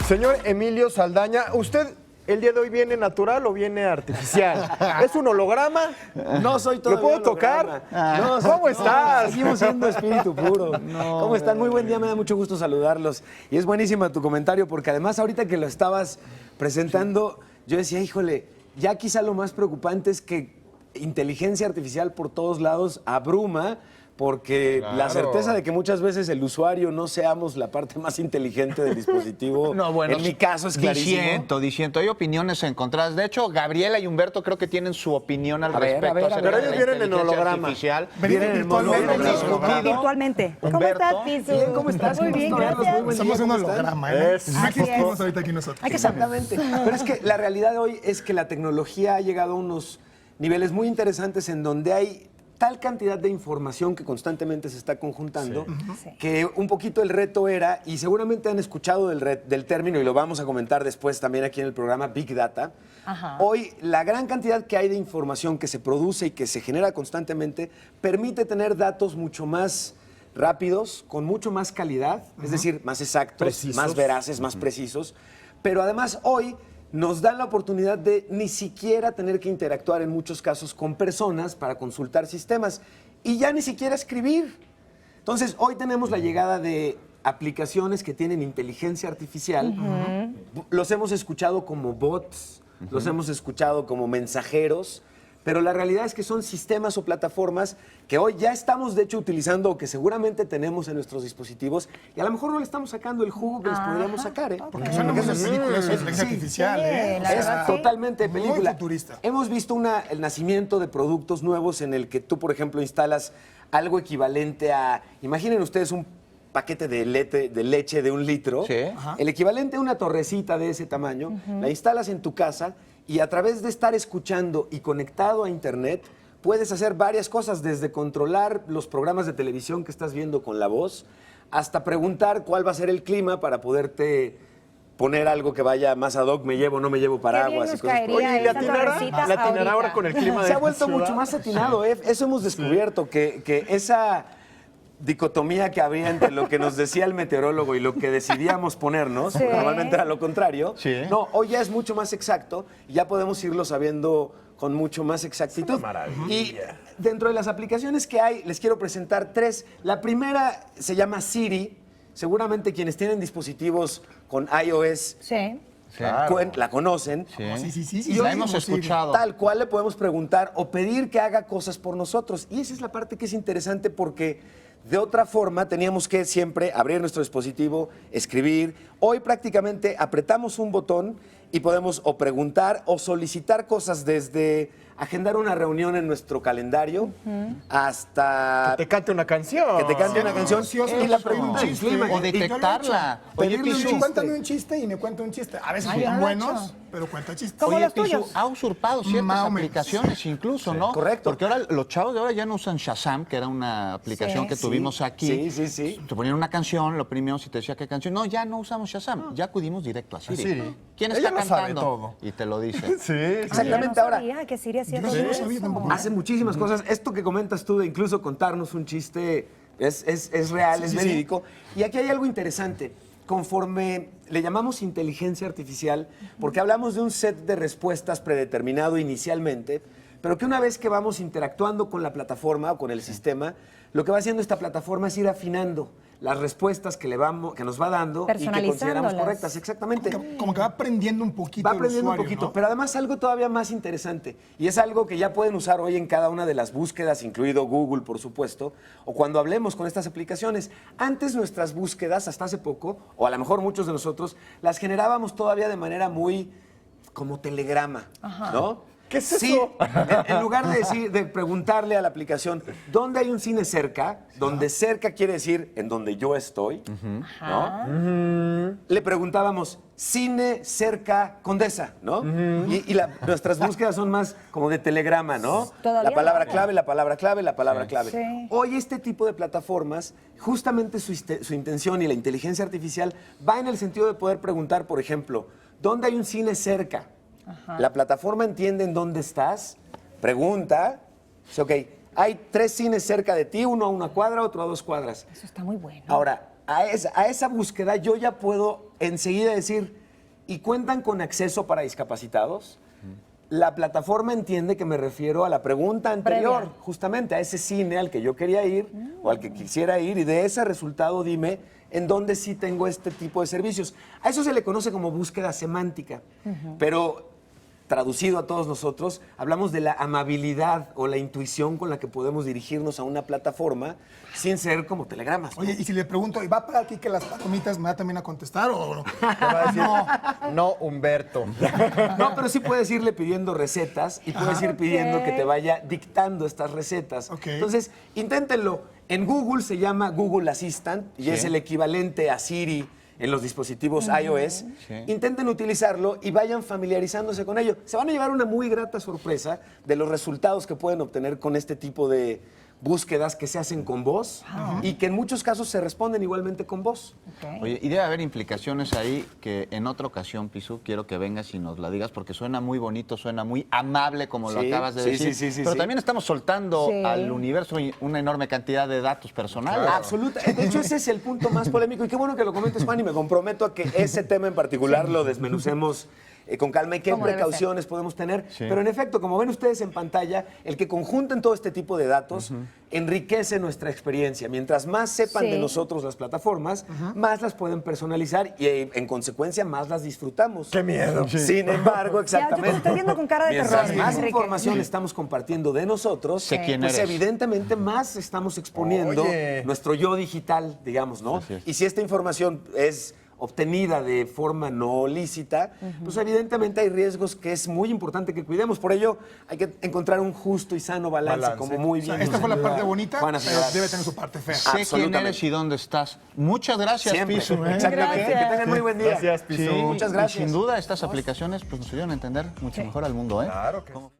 Señor Emilio Saldaña, ¿usted el día de hoy viene natural o viene artificial? ¿Es un holograma? No soy todo. ¿Lo puedo tocar? No, ¿Cómo estás? Seguimos siendo espíritu puro. ¿Cómo están? Muy buen día, me da mucho gusto saludarlos. Y es buenísima tu comentario porque además ahorita que lo estabas presentando, yo decía, híjole, ya quizá lo más preocupante es que inteligencia artificial por todos lados abruma, porque la certeza de que muchas veces el usuario no seamos la parte más inteligente del dispositivo, en mi caso es clarísimo. Diciendo, hay opiniones encontradas. De hecho, Gabriela y Humberto creo que tienen su opinión al respecto. Pero ellos vienen en holograma. Vienen en virtualmente. ¿Cómo estás, Pisu? Bien, ¿cómo estás? Muy bien, gracias. Somos un holograma, ¿eh? Así es. Estamos ahorita aquí nosotros. Exactamente. Pero es que la realidad de hoy es que la tecnología ha llegado a unos niveles muy interesantes en donde hay tal cantidad de información que constantemente se está conjuntando, que un poquito el reto era, y seguramente han escuchado del término, y lo vamos a comentar después también aquí en el programa, Big Data. Hoy, la gran cantidad que hay de información que se produce y que se genera constantemente permite tener datos mucho más rápidos, con mucho más calidad, es decir, más exactos, precisos, más veraces, más precisos, pero además hoy nos dan la oportunidad de ni siquiera tener que interactuar en muchos casos con personas para consultar sistemas y ya ni siquiera escribir. Entonces, hoy tenemos la llegada de aplicaciones que tienen inteligencia artificial. Los hemos escuchado como bots, los hemos escuchado como mensajeros, pero la realidad es que son sistemas o plataformas que hoy ya estamos, de hecho, utilizando o que seguramente tenemos en nuestros dispositivos y a lo mejor no le estamos sacando el jugo que les podríamos sacar, ¿eh? Porque son esas películas de inteligencia artificial, ¿eh? Es totalmente película. Muy futurista. Hemos visto el nacimiento de productos nuevos en el que tú, por ejemplo, instalas algo equivalente a, imaginen ustedes un paquete de leche de 1 litro, el equivalente a una torrecita de ese tamaño, la instalas en tu casa y a través de estar escuchando y conectado a internet, puedes hacer varias cosas, desde controlar los programas de televisión que estás viendo con la voz, hasta preguntar cuál va a ser el clima para poderte poner algo que vaya más ad hoc, me llevo, no me llevo paraguas y cosas. Oye, ¿y latinará ahora con el clima de Se ha vuelto ciudad? mucho más atinado, ¿eh? Eso hemos descubierto, que esa dicotomía que había entre lo que nos decía el meteorólogo y lo que decidíamos ponernos, normalmente era lo contrario. No, hoy ya es mucho más exacto y ya podemos irlo sabiendo con mucho más exactitud. Es una maravilla. Y dentro de las aplicaciones que hay, les quiero presentar 3. La primera se llama Siri. Seguramente quienes tienen dispositivos con iOS la conocen. Sí, la hemos escuchado. Tal cual le podemos preguntar o pedir que haga cosas por nosotros. Y esa es la parte que es interesante porque de otra forma teníamos que siempre abrir nuestro dispositivo, escribir. Hoy prácticamente apretamos un botón y podemos o preguntar o solicitar cosas desde agendar una reunión en nuestro calendario hasta Que te cante una canción. que te cante una canción y la pregunta del clima. O detectarla. Oye, Pisu, Cuéntame un chiste y me cuenta un chiste. A veces son buenos, pero cuenta chistes. ¿Cómo los Pisu, tuyos? ha usurpado ciertas Más o menos. aplicaciones incluso, ¿no? Correcto. Porque ahora los chavos de ahora ya no usan Shazam, que era una aplicación que tuvimos aquí. Sí. Te ponían una canción, lo oprimíamos y te decía qué canción. No, ya no usamos Shazam, ya acudimos directo a Siri. Siri. ¿Quién Ella está lo sabe cantando? todo. Y te lo dice. Sí. Exactamente. Ahora, Que Siri hacía Yo no todo sabía eso. tampoco. hace muchísimas cosas. Esto que comentas tú de incluso contarnos un chiste es real, es verídico. Y aquí hay algo interesante. Conforme le llamamos inteligencia artificial, porque hablamos de un set de respuestas predeterminado inicialmente, pero que una vez que vamos interactuando con la plataforma o con el sistema, lo que va haciendo esta plataforma es ir afinando las respuestas que nos va dando y que consideramos Personalizándolas. correctas. Exactamente. Como que va aprendiendo un poquito Va el aprendiendo un usuario, poquito, ¿no? pero además algo todavía más interesante, y es algo que ya pueden usar hoy en cada una de las búsquedas, incluido Google, por supuesto, o cuando hablemos con estas aplicaciones. Antes nuestras búsquedas, hasta hace poco, o a lo mejor muchos de nosotros, las generábamos todavía de manera muy como telegrama, ¿no? ¿Qué es Sí, eso? en lugar de preguntarle a la aplicación, ¿dónde hay un cine cerca? Donde cerca quiere decir en donde yo estoy, ¿no? Le preguntábamos, cine cerca Condesa, ¿no? Y nuestras búsquedas son más como de telegrama, ¿no? Todavía La palabra no. clave, la palabra clave, la palabra clave. Sí. Hoy este tipo de plataformas, justamente su intención y la inteligencia artificial va en el sentido de poder preguntar, por ejemplo, ¿dónde hay un cine cerca? La plataforma entiende en dónde estás, pregunta, dice, ok, hay 3 cines cerca de ti, uno a 1 cuadra, otro a 2 cuadras. Eso está muy bueno. Ahora, a esa búsqueda yo ya puedo enseguida decir, ¿y cuentan con acceso para discapacitados? La plataforma entiende que me refiero a la pregunta anterior, Previa. justamente a ese cine al que yo quería ir o al que quisiera ir, y de ese resultado dime en dónde sí tengo este tipo de servicios. A eso se le conoce como búsqueda semántica, pero traducido a todos nosotros, hablamos de la amabilidad o la intuición con la que podemos dirigirnos a una plataforma sin ser como telegramas, ¿no? Oye, y si le pregunto, ¿y va para aquí que las palomitas me va también a contestar o no? Te va a decir, no, Humberto. No, pero sí puedes irle pidiendo recetas y puedes ir pidiendo que te vaya dictando estas recetas. Ok. Entonces, inténtenlo. En Google se llama Google Assistant y es el equivalente a Siri en los dispositivos iOS. Intenten utilizarlo y vayan familiarizándose con ello. Se van a llevar una muy grata sorpresa de los resultados que pueden obtener con este tipo de búsquedas que se hacen con voz y que en muchos casos se responden igualmente con voz. Ok. Oye, y debe haber implicaciones ahí que en otra ocasión, Pisu, quiero que vengas y nos la digas porque suena muy bonito, suena muy amable como lo Sí, acabas de sí, decir. sí, pero sí. también estamos soltando Sí. al universo una enorme cantidad de datos personales. Absoluta. De hecho, ese es el punto más polémico. Y qué bueno que lo comentes, Juan, y me comprometo a que ese tema en particular lo desmenucemos con calma y qué Como debe precauciones podemos tener. Pero en efecto, como ven ustedes en pantalla, el que conjunten todo este tipo de datos enriquece nuestra experiencia. Mientras más sepan Sí. de nosotros las plataformas, más las pueden personalizar y en consecuencia más las disfrutamos. ¡Qué miedo! Sin embargo, Ya, yo te exactamente. estoy viendo con cara de Mientras terror. más Enrique. información estamos compartiendo de nosotros, Sé quién pues eres. evidentemente más estamos exponiendo Oye. nuestro yo digital, digamos, ¿no? Así es. Y si esta información es obtenida de forma no lícita, pues evidentemente hay riesgos que es muy importante que cuidemos. Por ello, hay que encontrar un justo y sano balance. Como muy O sea, bien. esta nos fue la ayuda parte bonita, Juana pero Figueroa. debe tener su parte fea. Sé quién Absolutamente. eres y dónde estás. Muchas gracias, Siempre. Pisu. Exactamente. Gracias. Que tengan muy buen día. Gracias, Pisu. Sí, Muchas y gracias. sin duda estas aplicaciones pues, nos ayudan a entender mucho mejor al mundo, ¿eh? Claro que sí.